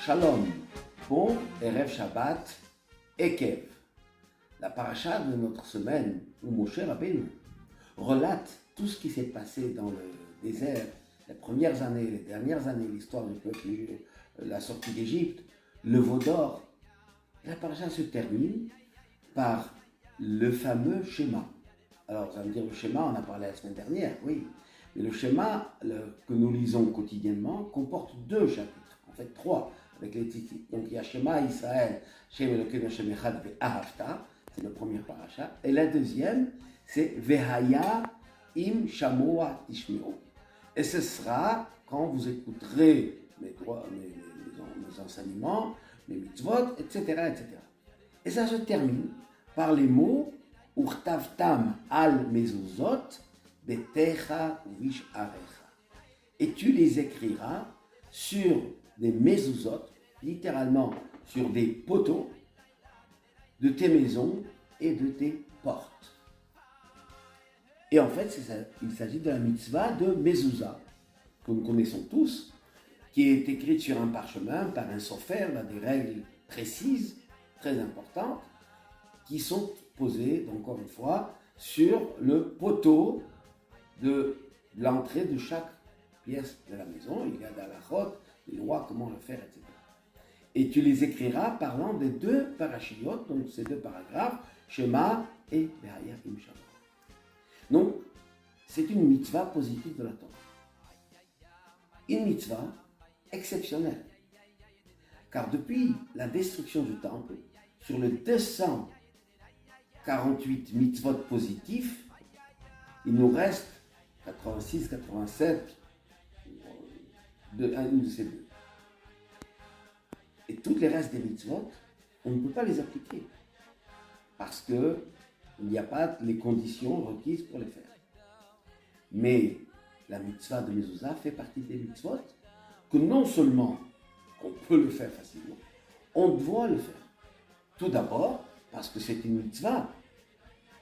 Shalom, bon Erev Shabbat, Ekev. La paracha de notre semaine, où Moshe Rabbeinu relate tout ce qui s'est passé dans le désert, les premières années, les dernières années, l'histoire du peuple, la sortie d'Égypte, le veau d'or. La paracha se termine par le fameux schéma. Alors vous allez me dire, le schéma, on a parlé la semaine dernière, oui. Mais le schéma que nous lisons quotidiennement comporte deux chapitres, en fait trois, avec les titres. Donc il y a Shema Israël, Shem Elokeinu Hashem Echad Ve'ahavta, c'est le premier paracha. Et la deuxième, c'est Vehaya im Shamoa Tishmeo. Et ce sera quand vous écouterez mes enseignements, mes mitzvot, etc., etc. Et ça se termine par les mots Urtavtam al mezuzot betecha uvish arecha. Et tu les écriras sur des mezuzot, littéralement sur des poteaux de tes maisons et de tes portes. Et en fait, il s'agit de la mitzvah de mezuzah, que nous connaissons tous, qui est écrite sur un parchemin par un sofer, dans des règles précises, très importantes, qui sont posées, encore une fois, sur le poteau de l'entrée de chaque pièce de la maison. Il y a d'alachot, des lois, comment le faire, etc. Et tu les écriras parlant des deux parachiotes, donc ces deux paragraphes, Shema et Vehaya im Shamoa. Donc, c'est une mitzvah positive de la Torah. Une mitzvah exceptionnelle. Car depuis la destruction du temple, sur les 248 mitzvot positifs, il nous reste 86, 87, une de ces deux. Et tous les restes des mitzvot, on ne peut pas les appliquer. Parce qu'il n'y a pas les conditions requises pour les faire. Mais la mitzvah de mezuzah fait partie des mitzvot que non seulement on peut le faire facilement, on doit le faire. Tout d'abord, parce que c'est une mitzvah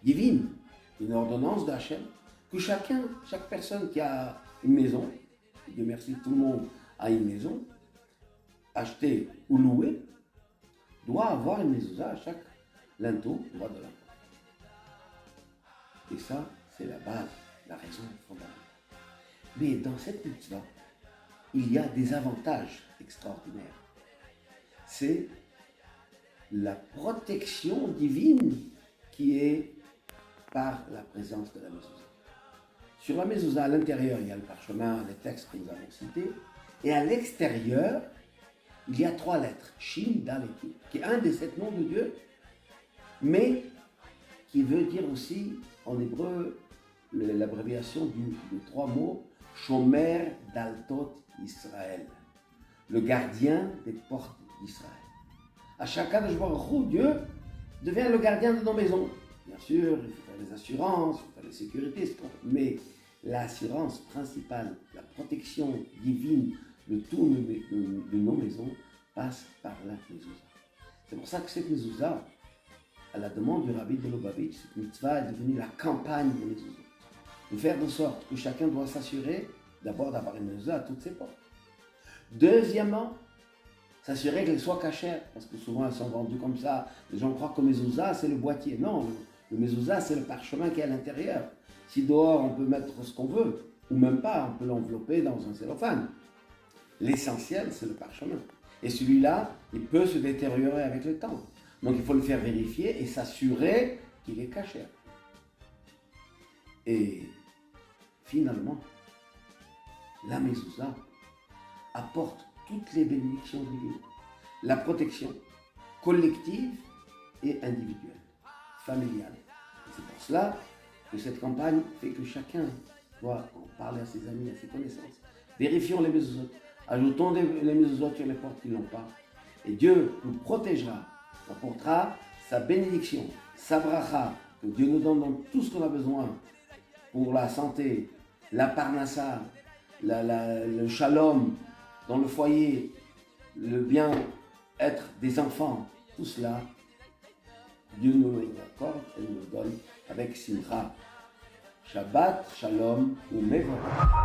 divine, une ordonnance d'Hachem, que chaque personne qui a une maison, Dieu merci, tout le monde a une maison, achetée ou louée, doit avoir une mezuzah à chaque linteau droit de la porte. Et ça, c'est la base, la raison fondamentale. Mais dans cette mitzvah, il y a des avantages extraordinaires. C'est la protection divine qui est par la présence de la mezuzah. Sur la mezuzah, à l'intérieur, il y a le parchemin, les textes que nous avons cités, et à l'extérieur, il y a trois lettres, Shin, Dal et Yud, qui est un des 7 noms de Dieu, mais qui veut dire aussi, en hébreu, l'abréviation de 3 mots, Shomer Daltot Israël, le gardien des portes d'Israël. À chacun de Baruch Dieu devient le gardien de nos maisons. Bien sûr, il faut faire les assurances, il faut faire les sécurités, mais l'assurance principale, la protection divine de nos maisons passe par la mezuzah. C'est pour ça que cette mezuzah, à la demande du Rabbi de Lubavitch, cette mitzvah est devenue la campagne de mezuzah. De faire de sorte que chacun doit s'assurer d'abord d'avoir une mezuzah à toutes ses portes. Deuxièmement, s'assurer qu'elle soit cachère, parce que souvent elles sont vendues comme ça. Les gens croient que le mezuzah c'est le boîtier. Non, le mezuzah c'est le parchemin qui est à l'intérieur. Si dehors on peut mettre ce qu'on veut, ou même pas, on peut l'envelopper dans un cellophane. L'essentiel c'est le parchemin. Et celui-là, il peut se détériorer avec le temps. Donc il faut le faire vérifier et s'assurer qu'il est cachère. Et finalement, la mezuzah apporte toutes les bénédictions divines, la protection collective et individuelle, familiale. C'est pour cela que cette campagne fait que chacun doit en parler à ses amis, à ses connaissances. Vérifions les mezuzot, ajoutons les mezuzot sur les portes qui ne l'ont pas. Et Dieu nous protégera, apportera sa bénédiction, sa bracha, que Dieu nous donne dans tout ce qu'on a besoin pour la santé, la parnassa, le shalom dans le foyer, le bien-être des enfants, tout cela, Dieu nous l'accorde et nous le donne avec simcha. Shabbat, shalom ou mevorach.